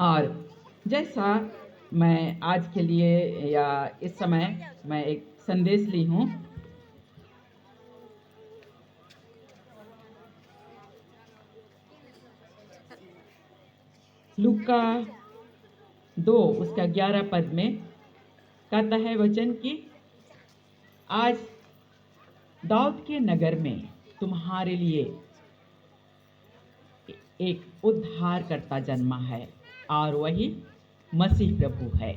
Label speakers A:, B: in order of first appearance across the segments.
A: और जैसा मैं आज के लिए या इस समय मैं एक संदेश ली हूँ, लूका 2 उसका 11 पद में कहता है वचन कि आज दाऊद के नगर में तुम्हारे लिए एक उद्धारकर्ता जन्मा है और वही मसीह प्रभु है।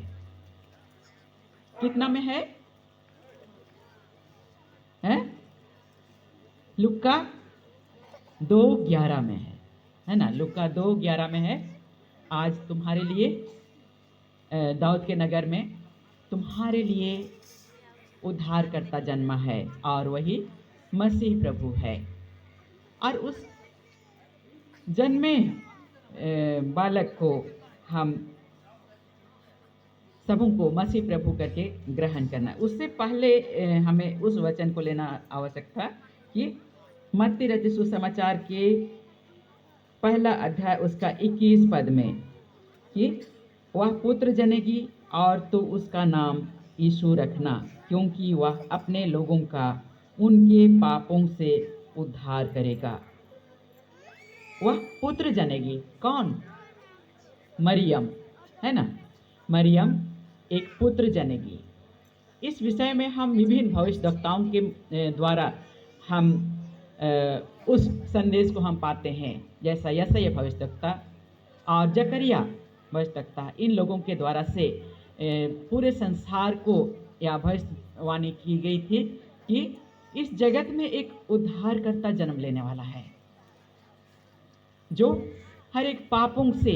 A: कितना में है? लूका 2:11 में है ना? लूका 2:11 में है, आज तुम्हारे लिए दाऊद के नगर में तुम्हारे लिए उद्धारकर्ता जन्मा है और वही मसीह प्रभु है। और उस जन्मे बालक को हम सबों को मसीह प्रभु करके ग्रहण करना। उससे पहले हमें उस वचन को लेना आवश्यक था कि मत्ती रचित सुसमाचार के पहला अध्याय उसका 21 पद में कि वह पुत्र जनेगी और तो उसका नाम यीशु रखना, क्योंकि वह अपने लोगों का उनके पापों से उद्धार करेगा। वह पुत्र जनेगी। कौन? मरियम, है ना? मरियम एक पुत्र जनेगी। इस विषय में हम विभिन्न भविष्यवक्ताओं के द्वारा हम उस संदेश को हम पाते हैं, जैसा यशायाह भविष्यवक्ता और जकरिया भविष्यवक्ता, इन लोगों के द्वारा से पूरे संसार को यह भविष्यवाणी की गई थी कि इस जगत में एक उद्धारकर्ता जन्म लेने वाला है, जो हर एक पापों से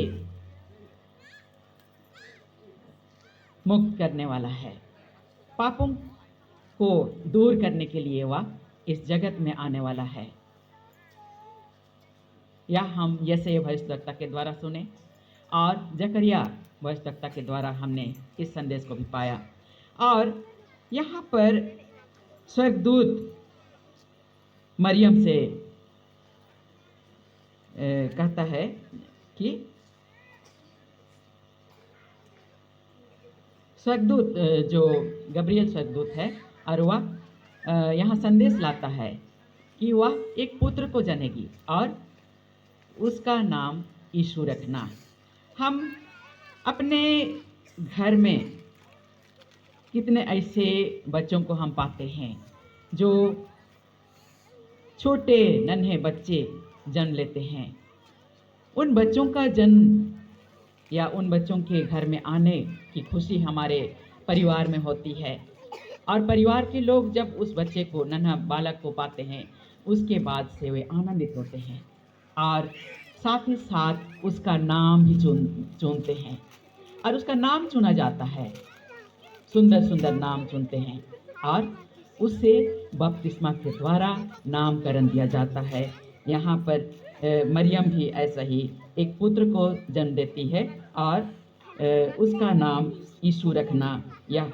A: मुक्त करने वाला है। पापों को दूर करने के लिए वह इस जगत में आने वाला है। यह हम यशायाह भविष्यवक्ता के द्वारा सुने और जकरिया भविष्यवक्ता के द्वारा हमने इस संदेश को भी पाया। और यहाँ पर स्वर्गदूत मरियम से कहता है कि स्वर्गदूत जो गब्रियल स्वर्गदूत है, और वह यहाँ संदेश लाता है कि वह एक पुत्र को जनेगी और उसका नाम यीशु रखना। हम अपने घर में कितने ऐसे बच्चों को हम पाते हैं जो छोटे नन्हे बच्चे जन्म लेते हैं। उन बच्चों का जन्म या उन बच्चों के घर में आने की खुशी हमारे परिवार में होती है, और परिवार के लोग जब उस बच्चे को, नन्हा बालक को पाते हैं, उसके बाद से वे आनंदित होते हैं और साथ ही साथ उसका नाम भी चुनते हैं। और उसका नाम चुना जाता है, सुंदर सुंदर नाम चुनते हैं और उससे बपतिस्मा के द्वारा नामकरण दिया जाता है। यहाँ पर मरियम भी ऐसा ही एक पुत्र को जन्म देती है और उसका नाम यीशु रखना यह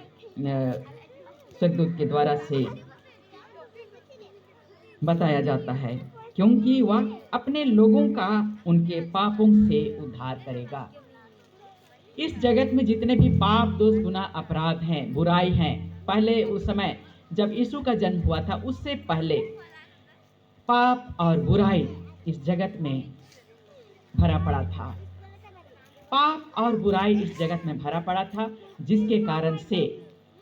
A: स्वर्गदूत के द्वारा से बताया जाता है, क्योंकि वह अपने लोगों का उनके पापों से उद्धार करेगा। इस जगत में जितने भी पाप, दोष, गुनाह, अपराध हैं, बुराई हैं, पहले उस समय जब यीशु का जन्म हुआ था उससे पहले पाप और बुराई इस जगत में भरा पड़ा था। पाप और बुराई इस जगत में भरा पड़ा था, जिसके कारण से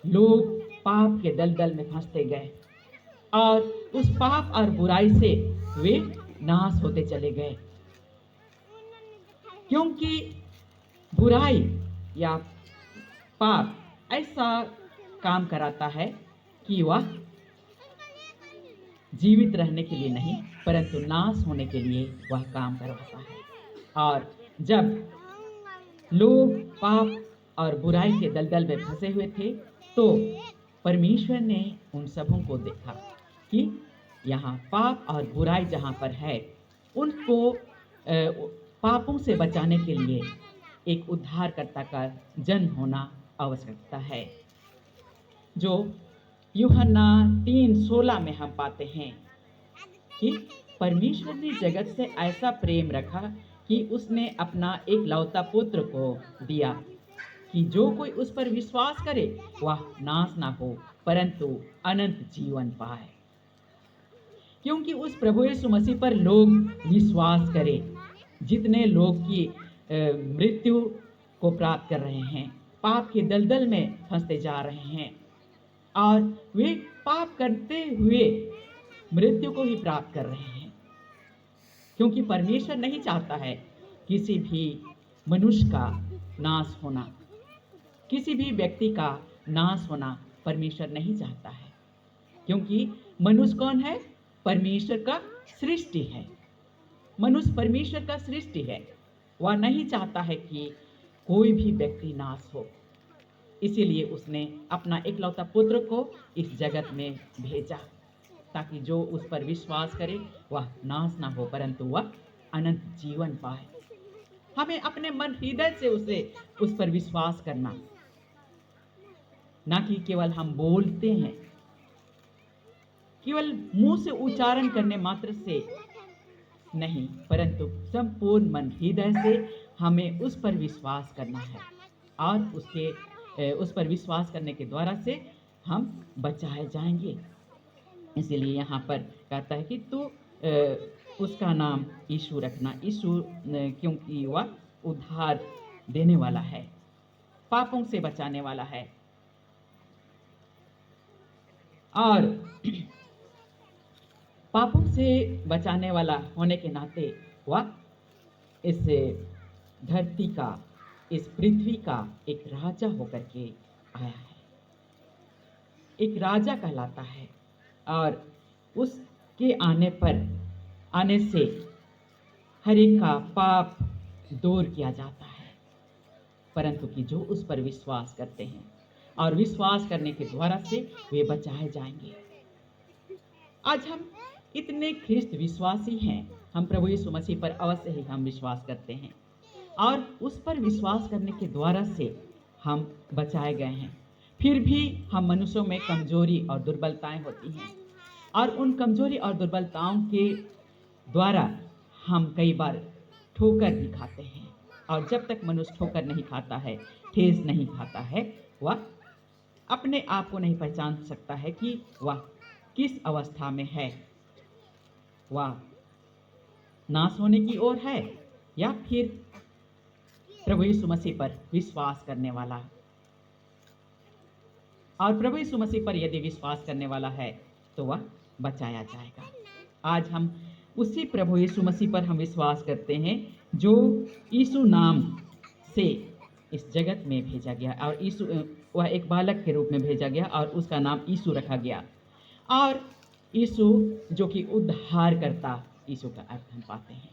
A: लोग पाप के दलदल में फंसते गए और उस पाप और बुराई से वे नाश होते चले गए, क्योंकि बुराई या पाप ऐसा काम कराता है कि वह जीवित रहने के लिए नहीं परंतु नाश होने के लिए वह काम करवाता है। और जब लोग पाप और बुराई के दलदल में फंसे हुए थे तो परमेश्वर ने उन सबों को देखा कि यहाँ पाप और बुराई जहाँ पर है, उनको पापों से बचाने के लिए एक उद्धारकर्ता का जन्म होना आवश्यकता है, जो यूहन्ना 3:16 में हम पाते हैं कि परमेश्वर ने जगत से ऐसा प्रेम रखा कि उसने अपना एक लौता पुत्र को दिया कि जो कोई उस पर विश्वास करे वह नाश ना हो परंतु अनंत जीवन पाए। क्योंकि उस प्रभु यीशु मसीह पर लोग विश्वास करें, जितने लोग की मृत्यु को प्राप्त कर रहे हैं, पाप के दलदल में फंसते जा रहे हैं और वे पाप करते हुए मृत्यु को ही प्राप्त कर रहे हैं। क्योंकि परमेश्वर नहीं चाहता है किसी भी मनुष्य का नाश होना, किसी भी व्यक्ति का नाश होना परमेश्वर नहीं चाहता है। क्योंकि मनुष्य कौन है? परमेश्वर का सृष्टि है। मनुष्य परमेश्वर का सृष्टि है। वह नहीं चाहता है कि कोई भी व्यक्ति नाश हो। इसीलिए उसने अपना एकलौता पुत्र को इस जगत में भेजा ताकि जो उस पर विश्वास करे वह नाश ना हो परंतु वह अनंत जीवन पाए। हमें अपने मन हृदय से उस पर विश्वास करना, ना कि केवल हम बोलते हैं, केवल मुंह से उच्चारण करने मात्र से नहीं, परंतु संपूर्ण मन हृदय से हमें उस पर विश्वास करना है और उस पर विश्वास करने के द्वारा से हम बचाए जाएंगे। इसीलिए यहाँ पर कहता है कि तू उसका नाम यीशु रखना। यीशु क्योंकि वह उद्धार देने वाला है, पापों से बचाने वाला है और पापों से बचाने वाला होने के नाते वह इस धरती का, इस पृथ्वी का एक राजा होकर के आया है, एक राजा कहलाता है और उसके आने से हर एक का पाप दूर किया जाता है, परंतु कि जो उस पर विश्वास करते हैं और विश्वास करने के द्वारा से वे बचाए जाएंगे। आज हम इतने ख्रिस्त विश्वासी हैं, हम प्रभु यीशु मसीह पर अवश्य ही हम विश्वास करते हैं और उस पर विश्वास करने के द्वारा से हम बचाए गए हैं। फिर भी हम मनुष्यों में कमजोरी और दुर्बलताएं होती हैं और उन कमजोरी और दुर्बलताओं के द्वारा हम कई बार ठोकर भी खाते हैं और जब तक मनुष्य ठोकर नहीं खाता है, ठेस नहीं खाता है, वह अपने आप को नहीं पहचान सकता है कि वह किस अवस्था में है, वह नाश होने की ओर है या फिर प्रभु यीशु मसीह पर विश्वास करने वाला। और प्रभु यीशु मसीह पर यदि विश्वास करने वाला है तो वह बचाया जाएगा। आज हम उसी प्रभु यीशु मसीह पर हम विश्वास करते हैं जो यीशु नाम से इस जगत में भेजा गया और यीशु वह एक बालक के रूप में भेजा गया और उसका नाम यीशु रखा गया और यीशु जो कि उद्धार करता, यीशु का अर्थ हम पाते हैं।